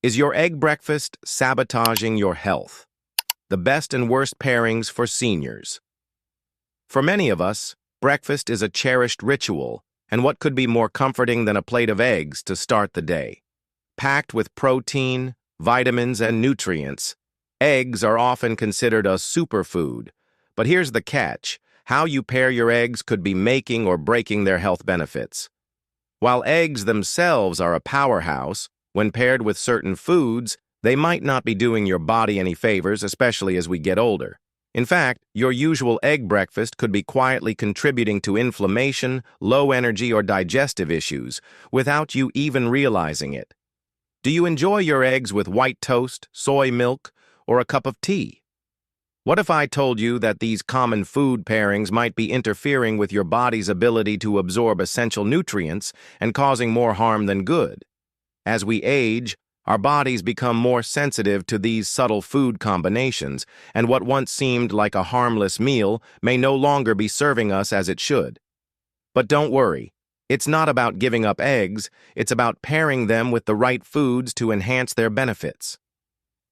Is your egg breakfast sabotaging your health? The best and worst pairings for seniors. For many of us, breakfast is a cherished ritual, and what could be more comforting than a plate of eggs to start the day? Packed with protein, vitamins, and nutrients, eggs are often considered a superfood. But here's the catch: how you pair your eggs could be making or breaking their health benefits. While eggs themselves are a powerhouse, when paired with certain foods, they might not be doing your body any favors, especially as we get older. In fact, your usual egg breakfast could be quietly contributing to inflammation, low energy, or digestive issues without you even realizing it. Do you enjoy your eggs with white toast, soy milk, or a cup of tea? What if I told you that these common food pairings might be interfering with your body's ability to absorb essential nutrients and causing more harm than good? As we age, our bodies become more sensitive to these subtle food combinations, and what once seemed like a harmless meal may no longer be serving us as it should. But don't worry, it's not about giving up eggs, it's about pairing them with the right foods to enhance their benefits.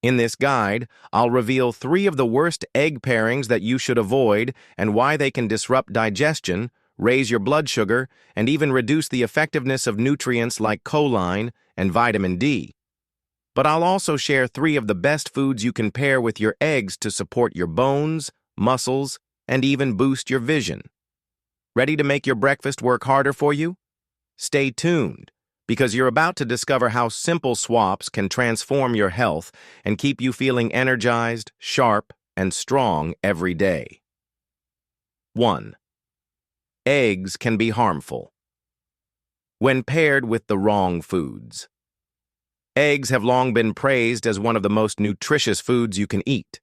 In this guide, I'll reveal 3 of the worst egg pairings that you should avoid and why they can disrupt digestion, raise your blood sugar, and even reduce the effectiveness of nutrients like choline and vitamin D. But I'll also share 3 of the best foods you can pair with your eggs to support your bones, muscles, and even boost your vision. Ready to make your breakfast work harder for you? Stay tuned, because you're about to discover how simple swaps can transform your health and keep you feeling energized, sharp, and strong every day. 1. Eggs can be harmful when paired with the wrong foods. Eggs have long been praised as one of the most nutritious foods you can eat.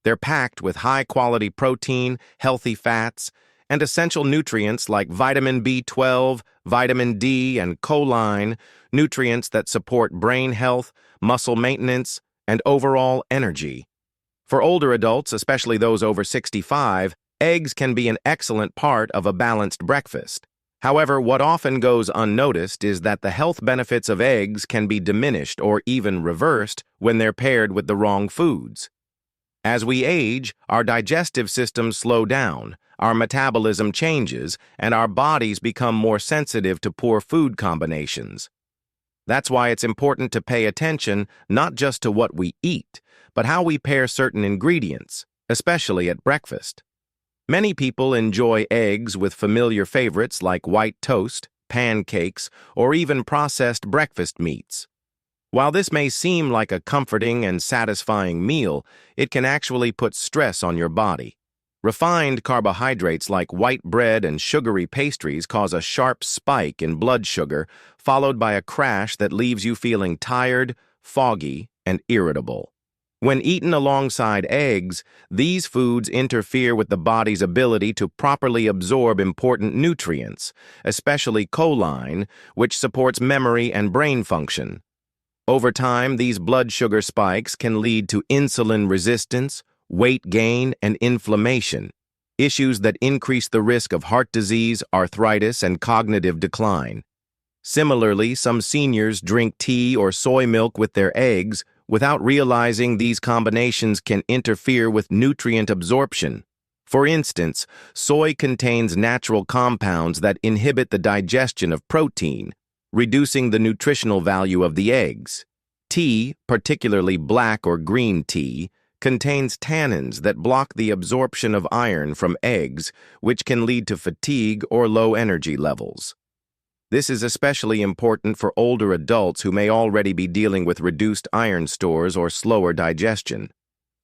They're packed with high-quality protein, healthy fats, and essential nutrients like vitamin B12, vitamin D, and choline, nutrients that support brain health, muscle maintenance, and overall energy. For older adults, especially those over 65, eggs can be an excellent part of a balanced breakfast. However, what often goes unnoticed is that the health benefits of eggs can be diminished or even reversed when they're paired with the wrong foods. As we age, our digestive systems slow down, our metabolism changes, and our bodies become more sensitive to poor food combinations. That's why it's important to pay attention not just to what we eat, but how we pair certain ingredients, especially at breakfast. Many people enjoy eggs with familiar favorites like white toast, pancakes, or even processed breakfast meats. While this may seem like a comforting and satisfying meal, it can actually put stress on your body. Refined carbohydrates like white bread and sugary pastries cause a sharp spike in blood sugar, followed by a crash that leaves you feeling tired, foggy, and irritable. When eaten alongside eggs, these foods interfere with the body's ability to properly absorb important nutrients, especially choline, which supports memory and brain function. Over time, these blood sugar spikes can lead to insulin resistance, weight gain, and inflammation, issues that increase the risk of heart disease, arthritis, and cognitive decline. Similarly, some seniors drink tea or soy milk with their eggs without realizing these combinations can interfere with nutrient absorption. For instance, soy contains natural compounds that inhibit the digestion of protein, reducing the nutritional value of the eggs. Tea, particularly black or green tea, contains tannins that block the absorption of iron from eggs, which can lead to fatigue or low energy levels. This is especially important for older adults who may already be dealing with reduced iron stores or slower digestion.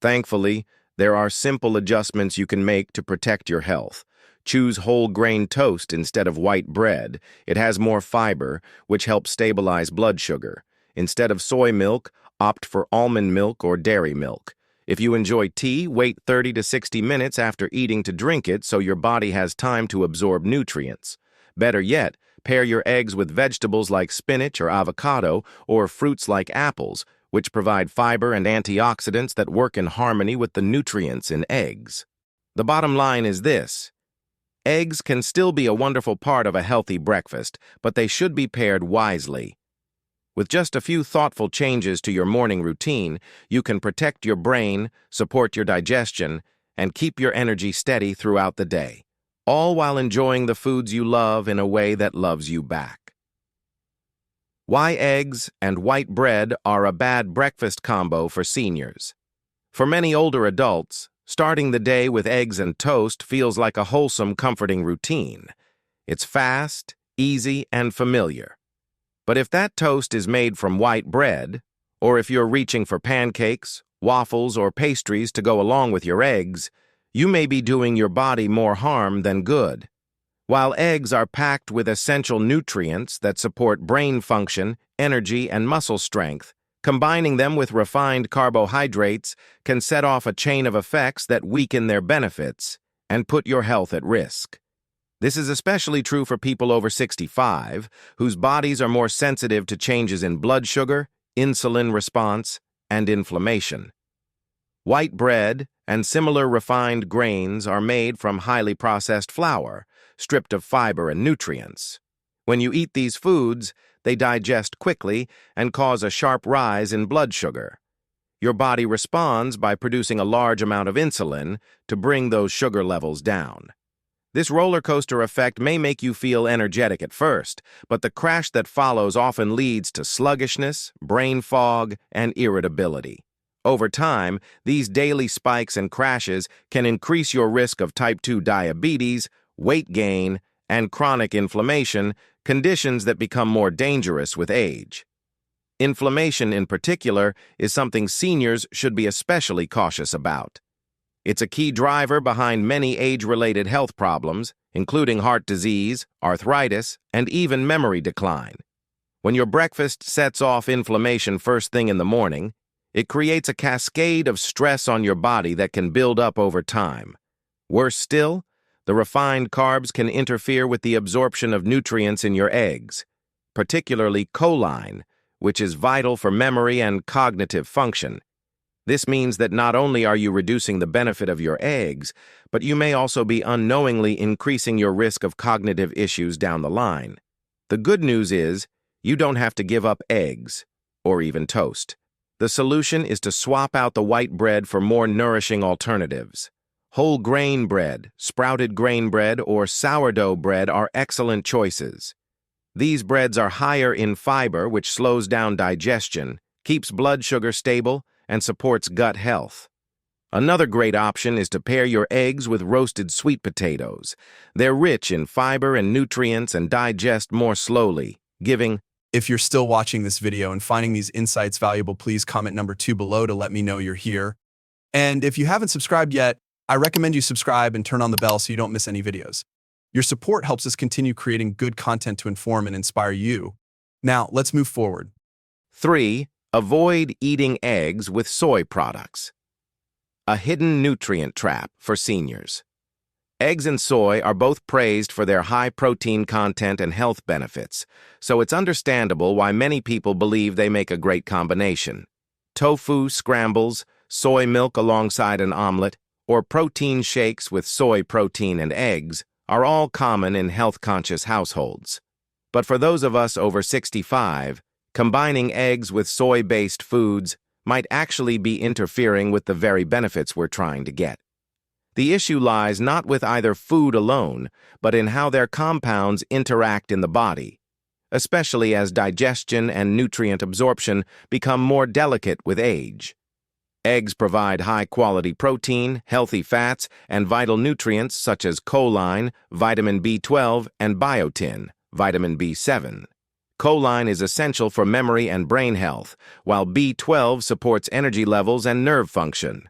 Thankfully, there are simple adjustments you can make to protect your health. Choose whole grain toast instead of white bread. It has more fiber, which helps stabilize blood sugar. Instead of soy milk, opt for almond milk or dairy milk. If you enjoy tea, wait 30 to 60 minutes after eating to drink it so your body has time to absorb nutrients. Better yet, pair your eggs with vegetables like spinach or avocado, or fruits like apples, which provide fiber and antioxidants that work in harmony with the nutrients in eggs. The bottom line is this: eggs can still be a wonderful part of a healthy breakfast, but they should be paired wisely. With just a few thoughtful changes to your morning routine, you can protect your brain, support your digestion, and keep your energy steady throughout the day, all while enjoying the foods you love in a way that loves you back. Why eggs and white bread are a bad breakfast combo for seniors. For many older adults, starting the day with eggs and toast feels like a wholesome, comforting routine. It's fast, easy, and familiar. But if that toast is made from white bread, or if you're reaching for pancakes, waffles, or pastries to go along with your eggs, you may be doing your body more harm than good. While eggs are packed with essential nutrients that support brain function, energy, and muscle strength, combining them with refined carbohydrates can set off a chain of effects that weaken their benefits and put your health at risk. This is especially true for people over 65, whose bodies are more sensitive to changes in blood sugar, insulin response, and inflammation. White bread and similar refined grains are made from highly processed flour, stripped of fiber and nutrients. When you eat these foods, they digest quickly and cause a sharp rise in blood sugar. Your body responds by producing a large amount of insulin to bring those sugar levels down. This roller coaster effect may make you feel energetic at first, but the crash that follows often leads to sluggishness, brain fog, and irritability. Over time, these daily spikes and crashes can increase your risk of type 2 diabetes, weight gain, and chronic inflammation, conditions that become more dangerous with age. Inflammation, in particular, is something seniors should be especially cautious about. It's a key driver behind many age-related health problems, including heart disease, arthritis, and even memory decline. When your breakfast sets off inflammation first thing in the morning, it creates a cascade of stress on your body that can build up over time. Worse still, the refined carbs can interfere with the absorption of nutrients in your eggs, particularly choline, which is vital for memory and cognitive function. This means that not only are you reducing the benefit of your eggs, but you may also be unknowingly increasing your risk of cognitive issues down the line. The good news is, you don't have to give up eggs, or even toast. The solution is to swap out the white bread for more nourishing alternatives. Whole grain bread, sprouted grain bread, or sourdough bread are excellent choices. These breads are higher in fiber, which slows down digestion, keeps blood sugar stable, and supports gut health. Another great option is to pair your eggs with roasted sweet potatoes. They're rich in fiber and nutrients and digest more slowly, giving. If you're still watching this video and finding these insights valuable, please comment number 2 below to let me know you're here. And if you haven't subscribed yet, I recommend you subscribe and turn on the bell so you don't miss any videos. Your support helps us continue creating good content to inform and inspire you. Now, let's move forward. 3. Avoid eating eggs with soy products. A hidden nutrient trap for seniors. Eggs and soy are both praised for their high protein content and health benefits, so it's understandable why many people believe they make a great combination. Tofu scrambles, soy milk alongside an omelet, or protein shakes with soy protein and eggs are all common in health-conscious households. But for those of us over 65, combining eggs with soy-based foods might actually be interfering with the very benefits we're trying to get. The issue lies not with either food alone, but in how their compounds interact in the body, especially as digestion and nutrient absorption become more delicate with age. Eggs provide high-quality protein, healthy fats, and vital nutrients such as choline, vitamin B12, and biotin, vitamin B7. Choline is essential for memory and brain health, while B12 supports energy levels and nerve function.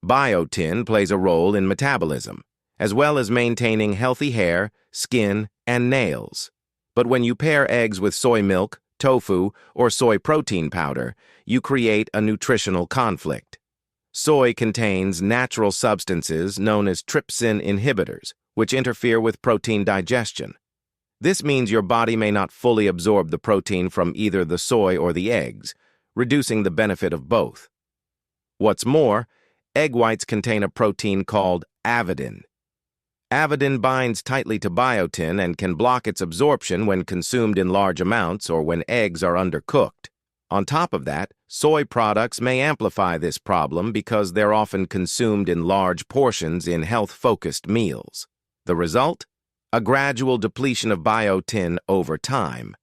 Biotin plays a role in metabolism, as well as maintaining healthy hair, skin, and nails. But when you pair eggs with soy milk, tofu, or soy protein powder, you create a nutritional conflict. Soy contains natural substances known as trypsin inhibitors, which interfere with protein digestion. This means your body may not fully absorb the protein from either the soy or the eggs, reducing the benefit of both. What's more, egg whites contain a protein called avidin. Avidin binds tightly to biotin and can block its absorption when consumed in large amounts or when eggs are undercooked. On top of that, soy products may amplify this problem because they're often consumed in large portions in health-focused meals. The result? A gradual depletion of biotin over time,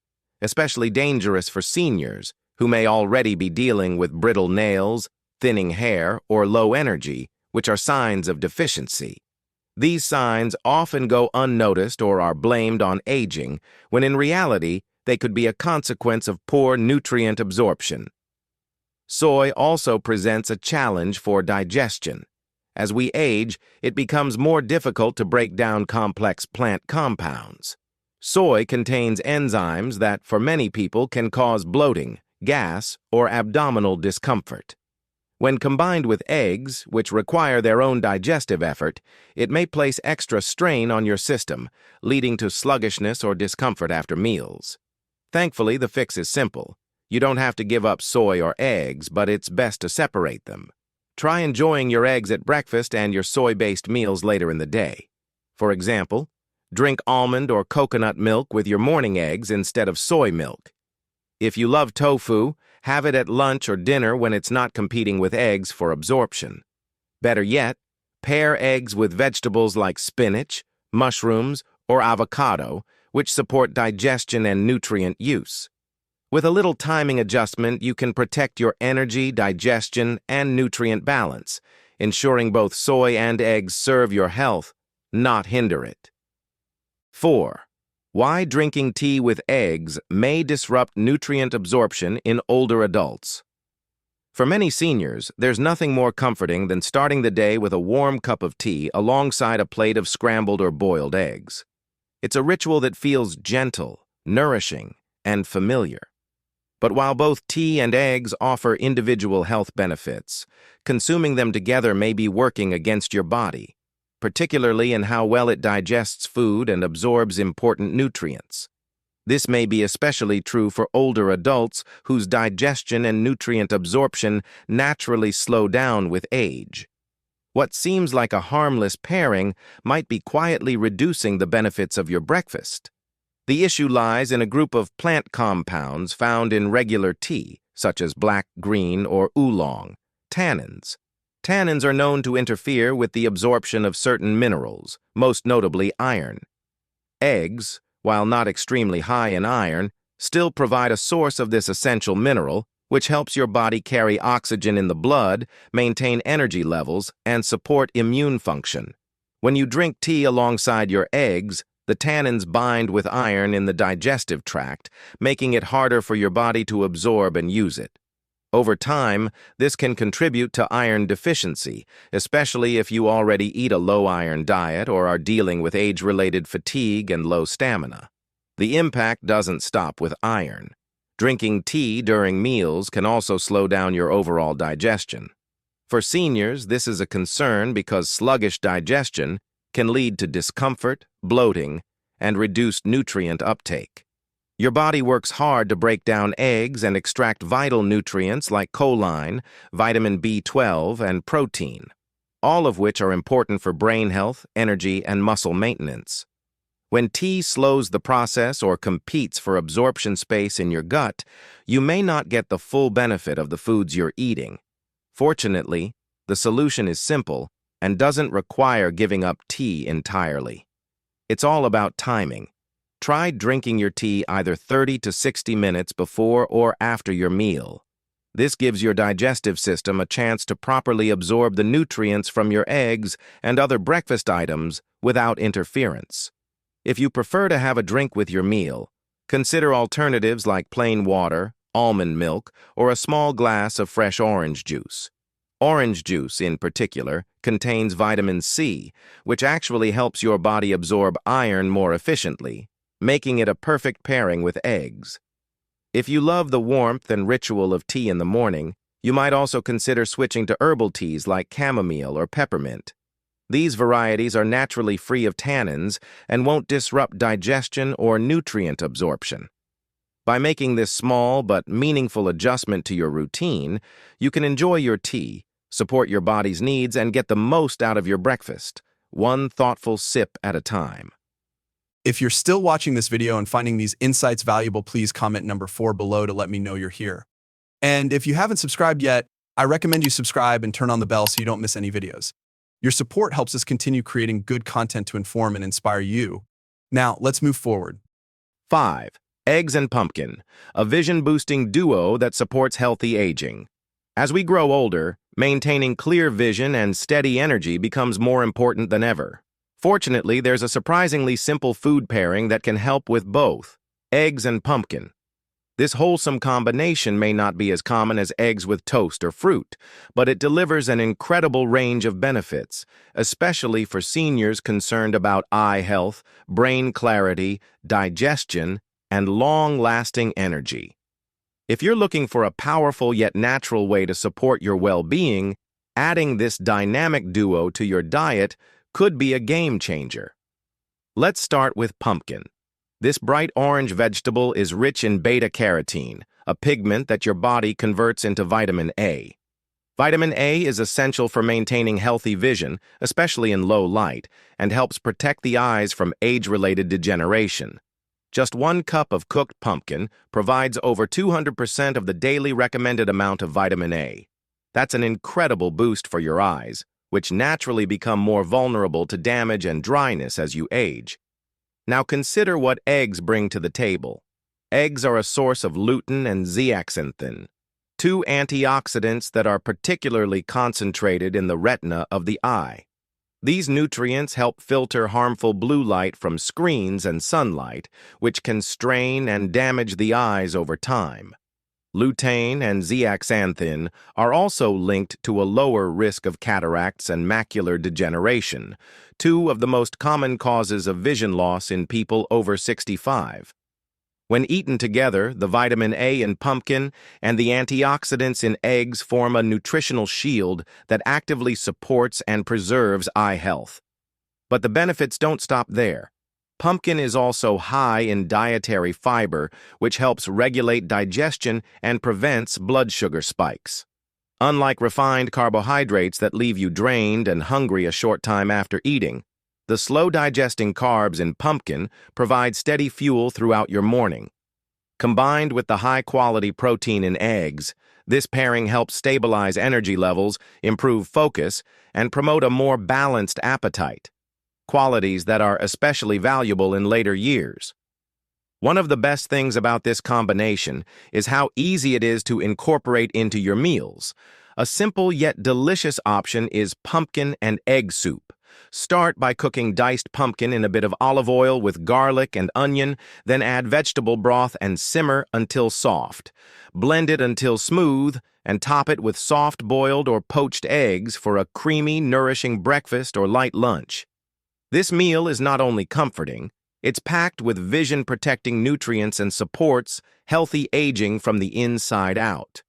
especially dangerous for seniors who may already be dealing with brittle nails, thinning hair, or low energy, which are signs of deficiency. These signs often go unnoticed or are blamed on aging, when in reality, they could be a consequence of poor nutrient absorption. Soy also presents a challenge for digestion. As we age, it becomes more difficult to break down complex plant compounds. Soy contains enzymes that, for many people, can cause bloating, gas, or abdominal discomfort. When combined with eggs, which require their own digestive effort, it may place extra strain on your system, leading to sluggishness or discomfort after meals. Thankfully, the fix is simple. You don't have to give up soy or eggs, but it's best to separate them. Try enjoying your eggs at breakfast and your soy-based meals later in the day. For example, drink almond or coconut milk with your morning eggs instead of soy milk. If you love tofu, have it at lunch or dinner when it's not competing with eggs for absorption. Better yet, pair eggs with vegetables like spinach, mushrooms, or avocado, which support digestion and nutrient use. With a little timing adjustment, you can protect your energy, digestion, and nutrient balance, ensuring both soy and eggs serve your health, not hinder it. 4. Why drinking tea with eggs may disrupt nutrient absorption in older adults. For many seniors, there's nothing more comforting than starting the day with a warm cup of tea alongside a plate of scrambled or boiled eggs. It's a ritual that feels gentle, nourishing, and familiar. But while both tea and eggs offer individual health benefits, consuming them together may be working against your body, particularly in how well it digests food and absorbs important nutrients. This may be especially true for older adults whose digestion and nutrient absorption naturally slow down with age. What seems like a harmless pairing might be quietly reducing the benefits of your breakfast. The issue lies in a group of plant compounds found in regular tea, such as black, green, or oolong, tannins. Tannins are known to interfere with the absorption of certain minerals, most notably iron. Eggs, while not extremely high in iron, still provide a source of this essential mineral, which helps your body carry oxygen in the blood, maintain energy levels, and support immune function. When you drink tea alongside your eggs, the tannins bind with iron in the digestive tract, making it harder for your body to absorb and use it. Over time, this can contribute to iron deficiency, especially if you already eat a low-iron diet or are dealing with age-related fatigue and low stamina. The impact doesn't stop with iron. Drinking tea during meals can also slow down your overall digestion. For seniors, this is a concern because sluggish digestion can lead to discomfort, bloating, and reduced nutrient uptake. Your body works hard to break down eggs and extract vital nutrients like choline, vitamin B12, and protein, all of which are important for brain health, energy, and muscle maintenance. When tea slows the process or competes for absorption space in your gut, you may not get the full benefit of the foods you're eating. Fortunately, the solution is simple and doesn't require giving up tea entirely. It's all about timing. Try drinking your tea either 30 to 60 minutes before or after your meal. This gives your digestive system a chance to properly absorb the nutrients from your eggs and other breakfast items without interference. If you prefer to have a drink with your meal, consider alternatives like plain water, almond milk, or a small glass of fresh orange juice. Orange juice, in particular, contains vitamin C, which actually helps your body absorb iron more efficiently, making it a perfect pairing with eggs. If you love the warmth and ritual of tea in the morning, you might also consider switching to herbal teas like chamomile or peppermint. These varieties are naturally free of tannins and won't disrupt digestion or nutrient absorption. By making this small but meaningful adjustment to your routine, you can enjoy your tea, support your body's needs, and get the most out of your breakfast, one thoughtful sip at a time. If you're still watching this video and finding these insights valuable, please comment number 4 below to let me know you're here. And if you haven't subscribed yet, I recommend you subscribe and turn on the bell so you don't miss any videos. Your support helps us continue creating good content to inform and inspire you. Now, let's move forward. 5. Eggs and pumpkin, a vision-boosting duo that supports healthy aging. As we grow older, maintaining clear vision and steady energy becomes more important than ever. Fortunately, there's a surprisingly simple food pairing that can help with both: eggs and pumpkin. This wholesome combination may not be as common as eggs with toast or fruit, but it delivers an incredible range of benefits, especially for seniors concerned about eye health, brain clarity, digestion, and long-lasting energy. If you're looking for a powerful yet natural way to support your well-being, adding this dynamic duo to your diet could be a game changer. Let's start with pumpkin. This bright orange vegetable is rich in beta-carotene, a pigment that your body converts into vitamin A. Vitamin A is essential for maintaining healthy vision, especially in low light, and helps protect the eyes from age-related degeneration. Just 1 cup of cooked pumpkin provides over 200% of the daily recommended amount of vitamin A. That's an incredible boost for your eyes, which naturally become more vulnerable to damage and dryness as you age. Now consider what eggs bring to the table. Eggs are a source of lutein and zeaxanthin, 2 antioxidants that are particularly concentrated in the retina of the eye. These nutrients help filter harmful blue light from screens and sunlight, which can strain and damage the eyes over time. Lutein and zeaxanthin are also linked to a lower risk of cataracts and macular degeneration, 2 of the most common causes of vision loss in people over 65. When eaten together, the vitamin A in pumpkin and the antioxidants in eggs form a nutritional shield that actively supports and preserves eye health. But the benefits don't stop there. Pumpkin is also high in dietary fiber, which helps regulate digestion and prevents blood sugar spikes. Unlike refined carbohydrates that leave you drained and hungry a short time after eating, the slow-digesting carbs in pumpkin provide steady fuel throughout your morning. Combined with the high-quality protein in eggs, this pairing helps stabilize energy levels, improve focus, and promote a more balanced appetite, qualities that are especially valuable in later years. One of the best things about this combination is how easy it is to incorporate into your meals. A simple yet delicious option is pumpkin and egg soup. Start by cooking diced pumpkin in a bit of olive oil with garlic and onion, then add vegetable broth and simmer until soft. Blend it until smooth, and top it with soft boiled or poached eggs for a creamy, nourishing breakfast or light lunch. This meal is not only comforting, it's packed with vision-protecting nutrients and supports healthy aging from the inside out.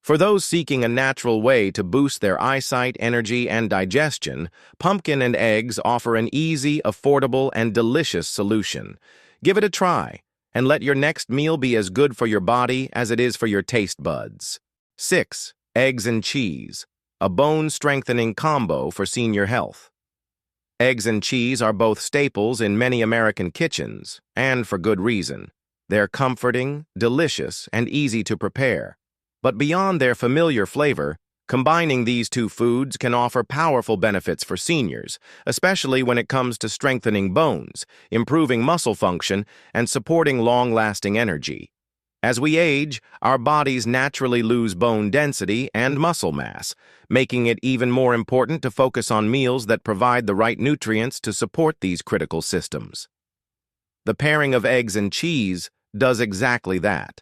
For those seeking a natural way to boost their eyesight, energy, and digestion, pumpkin and eggs offer an easy, affordable, and delicious solution. Give it a try, and let your next meal be as good for your body as it is for your taste buds. 6. Eggs and cheese, a bone-strengthening combo for senior health. Eggs and cheese are both staples in many American kitchens, and for good reason. They're comforting, delicious, and easy to prepare. But beyond their familiar flavor, combining these 2 foods can offer powerful benefits for seniors, especially when it comes to strengthening bones, improving muscle function, and supporting long-lasting energy. As we age, our bodies naturally lose bone density and muscle mass, making it even more important to focus on meals that provide the right nutrients to support these critical systems. The pairing of eggs and cheese does exactly that.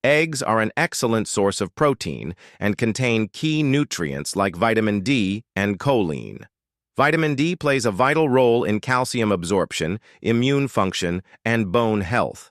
Eggs are an excellent source of protein and contain key nutrients like vitamin D and choline. Vitamin D plays a vital role in calcium absorption, immune function, and bone health.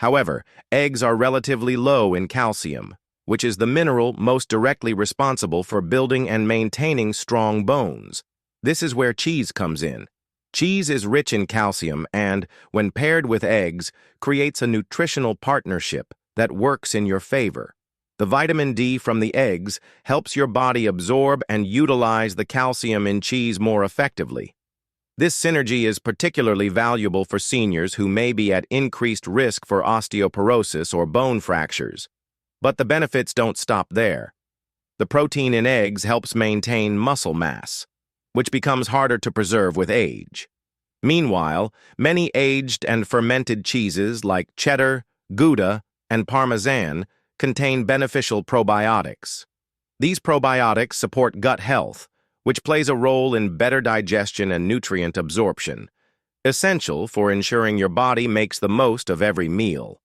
However, eggs are relatively low in calcium, which is the mineral most directly responsible for building and maintaining strong bones. This is where cheese comes in. Cheese is rich in calcium and, when paired with eggs, creates a nutritional partnership that works in your favor. The vitamin D from the eggs helps your body absorb and utilize the calcium in cheese more effectively. This synergy is particularly valuable for seniors who may be at increased risk for osteoporosis or bone fractures. But the benefits don't stop there. The protein in eggs helps maintain muscle mass, which becomes harder to preserve with age. Meanwhile, many aged and fermented cheeses like cheddar, Gouda, and Parmesan contain beneficial probiotics. These probiotics support gut health, which plays a role in better digestion and nutrient absorption, essential for ensuring your body makes the most of every meal.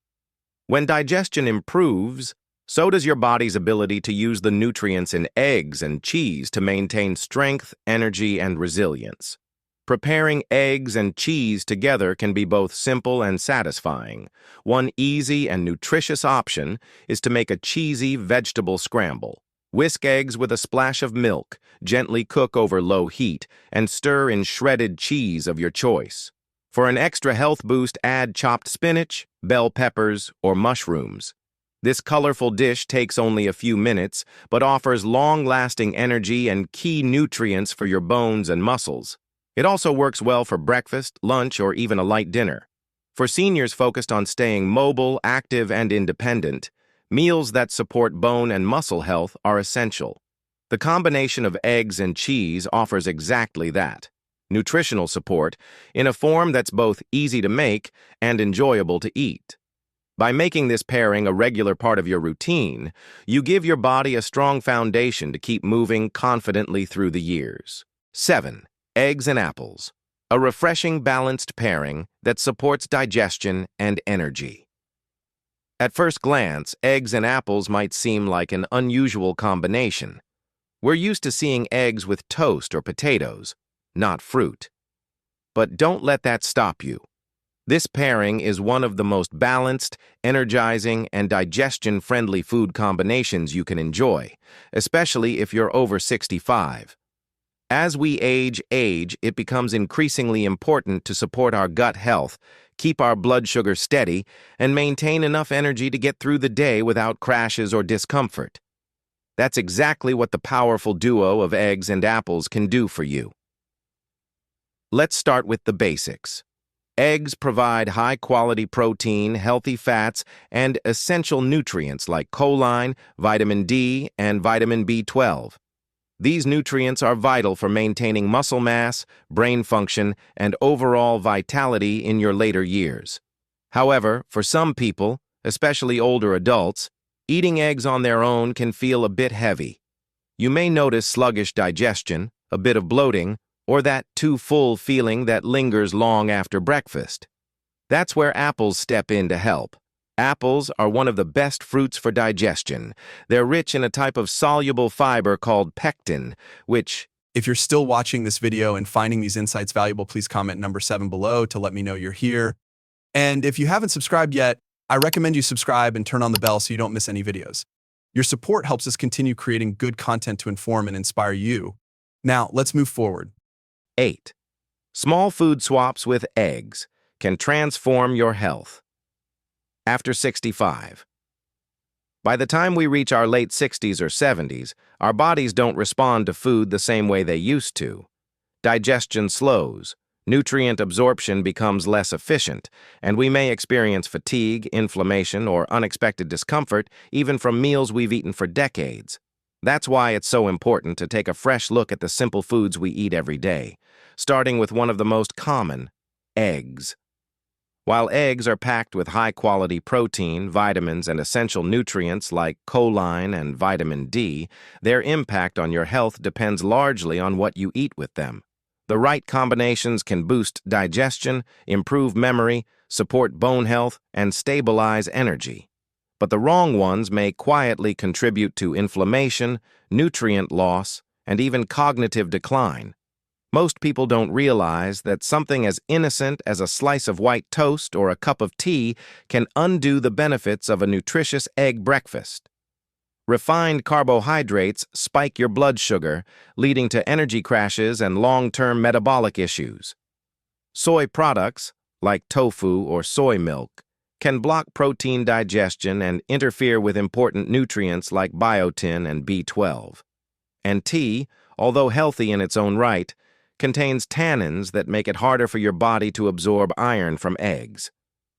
When digestion improves, so does your body's ability to use the nutrients in eggs and cheese to maintain strength, energy, and resilience. Preparing eggs and cheese together can be both simple and satisfying. One easy and nutritious option is to make a cheesy vegetable scramble. Whisk eggs with a splash of milk, gently cook over low heat, and stir in shredded cheese of your choice. For an extra health boost, add chopped spinach, bell peppers, or mushrooms. This colorful dish takes only a few minutes, but offers long-lasting energy and key nutrients for your bones and muscles. It also works well for breakfast, lunch, or even a light dinner. For seniors focused on staying mobile, active, and independent, meals that support bone and muscle health are essential. The combination of eggs and cheese offers exactly that: nutritional support in a form that's both easy to make and enjoyable to eat. By making this pairing a regular part of your routine, you give your body a strong foundation to keep moving confidently through the years. 7. Eggs and apples. A refreshing, balanced pairing that supports digestion and energy. At first glance, eggs and apples might seem like an unusual combination. We're used to seeing eggs with toast or potatoes, not fruit. But don't let that stop you. This pairing is one of the most balanced, energizing, and digestion-friendly food combinations you can enjoy, especially if you're over 65. As we age, it becomes increasingly important to support our gut health, keep our blood sugar steady, and maintain enough energy to get through the day without crashes or discomfort. That's exactly what the powerful duo of eggs and apples can do for you. Let's start with the basics. Eggs provide high-quality protein, healthy fats, and essential nutrients like choline, vitamin D, and vitamin B12. These nutrients are vital for maintaining muscle mass, brain function, and overall vitality in your later years. However, for some people, especially older adults, eating eggs on their own can feel a bit heavy. You may notice sluggish digestion, a bit of bloating, or that too full feeling that lingers long after breakfast. That's where apples step in to help. Apples are one of the best fruits for digestion. They're rich in a type of soluble fiber called pectin, which... If you're still watching this video and finding these insights valuable, please comment number 7 below to let me know you're here. And if you haven't subscribed yet, I recommend you subscribe and turn on the bell so you don't miss any videos. Your support helps us continue creating good content to inform and inspire you. Now, let's move forward. 8. Small food swaps with eggs can transform your health. After 65. By the time we reach our late 60s or 70s, our bodies don't respond to food the same way they used to. Digestion slows, nutrient absorption becomes less efficient, and we may experience fatigue, inflammation, or unexpected discomfort even from meals we've eaten for decades. That's why it's so important to take a fresh look at the simple foods we eat every day, starting with one of the most common, eggs. While eggs are packed with high-quality protein, vitamins, and essential nutrients like choline and vitamin D, their impact on your health depends largely on what you eat with them. The right combinations can boost digestion, improve memory, support bone health, and stabilize energy. But the wrong ones may quietly contribute to inflammation, nutrient loss, and even cognitive decline. Most people don't realize that something as innocent as a slice of white toast or a cup of tea can undo the benefits of a nutritious egg breakfast. Refined carbohydrates spike your blood sugar, leading to energy crashes and long-term metabolic issues. Soy products, like tofu or soy milk, can block protein digestion and interfere with important nutrients like biotin and B12. And tea, although healthy in its own right, contains tannins that make it harder for your body to absorb iron from eggs.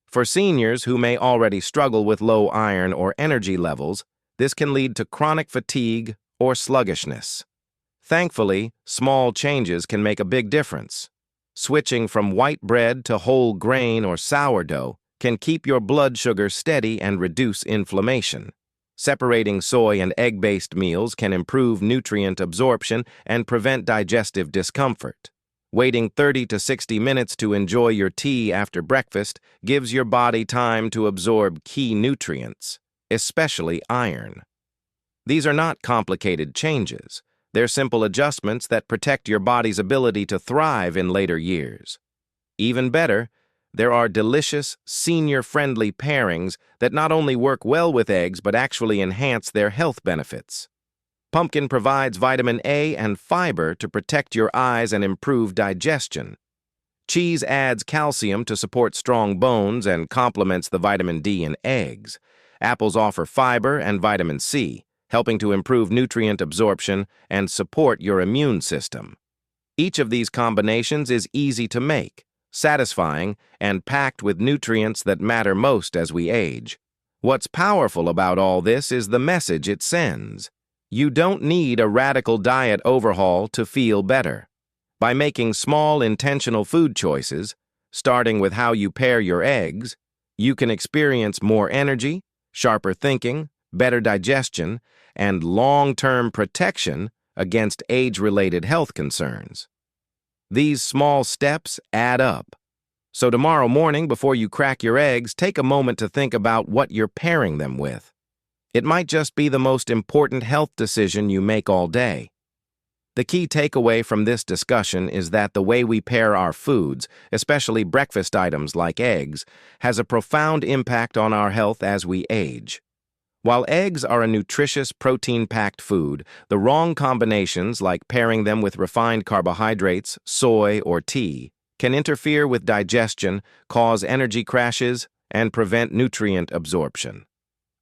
For seniors who may already struggle with low iron or energy levels, this can lead to chronic fatigue or sluggishness. Thankfully, small changes can make a big difference. Switching from white bread to whole grain or sourdough can keep your blood sugar steady and reduce inflammation. Separating soy and egg-based meals can improve nutrient absorption and prevent digestive discomfort. Waiting 30 to 60 minutes to enjoy your tea after breakfast gives your body time to absorb key nutrients, especially iron. These are not complicated changes. They're simple adjustments that protect your body's ability to thrive in later years. Even better, there are delicious, senior-friendly pairings that not only work well with eggs but actually enhance their health benefits. Pumpkin provides vitamin A and fiber to protect your eyes and improve digestion. Cheese adds calcium to support strong bones and complements the vitamin D in eggs. Apples offer fiber and vitamin C, helping to improve nutrient absorption and support your immune system. Each of these combinations is easy to make, satisfying, and packed with nutrients that matter most as we age. What's powerful about all this is the message it sends. You don't need a radical diet overhaul to feel better. By making small, intentional food choices, starting with how you pair your eggs, you can experience more energy, sharper thinking, better digestion, and long-term protection against age-related health concerns. These small steps add up. So tomorrow morning, before you crack your eggs, take a moment to think about what you're pairing them with. It might just be the most important health decision you make all day. The key takeaway from this discussion is that the way we pair our foods, especially breakfast items like eggs, has a profound impact on our health as we age. While eggs are a nutritious, protein-packed food, the wrong combinations, like pairing them with refined carbohydrates, soy, or tea, can interfere with digestion, cause energy crashes, and prevent nutrient absorption.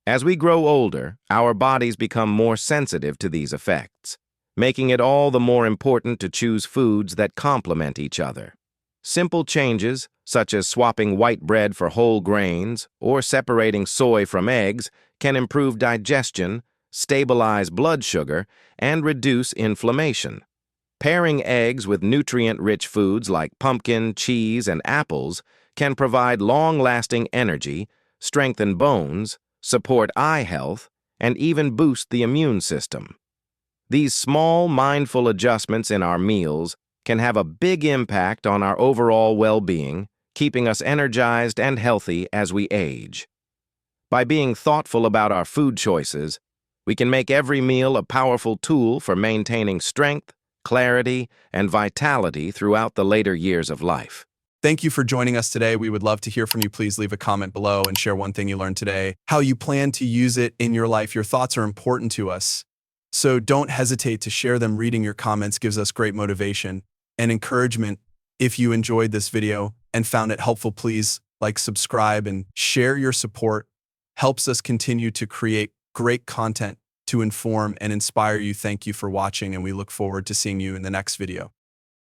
As we grow older, our bodies become more sensitive to these effects, making it all the more important to choose foods that complement each other. Simple changes, such as swapping white bread for whole grains or separating soy from eggs, can improve digestion, stabilize blood sugar, and reduce inflammation. Pairing eggs with nutrient-rich foods like pumpkin, cheese, and apples can provide long-lasting energy, strengthen bones, support eye health, and even boost the immune system. These small, mindful adjustments in our meals can have a big impact on our overall well-being, keeping us energized and healthy as we age. By being thoughtful about our food choices, we can make every meal a powerful tool for maintaining strength, clarity, and vitality throughout the later years of life. Thank you for joining us today. We would love to hear from you. Please leave a comment below and share one thing you learned today, how you plan to use it in your life. Your thoughts are important to us, so don't hesitate to share them. Reading your comments gives us great motivation and encouragement. If you enjoyed this video and found it helpful, please like, subscribe, and share. Your support helps us continue to create great content to inform and inspire you. Thank you for watching, and we look forward to seeing you in the next video.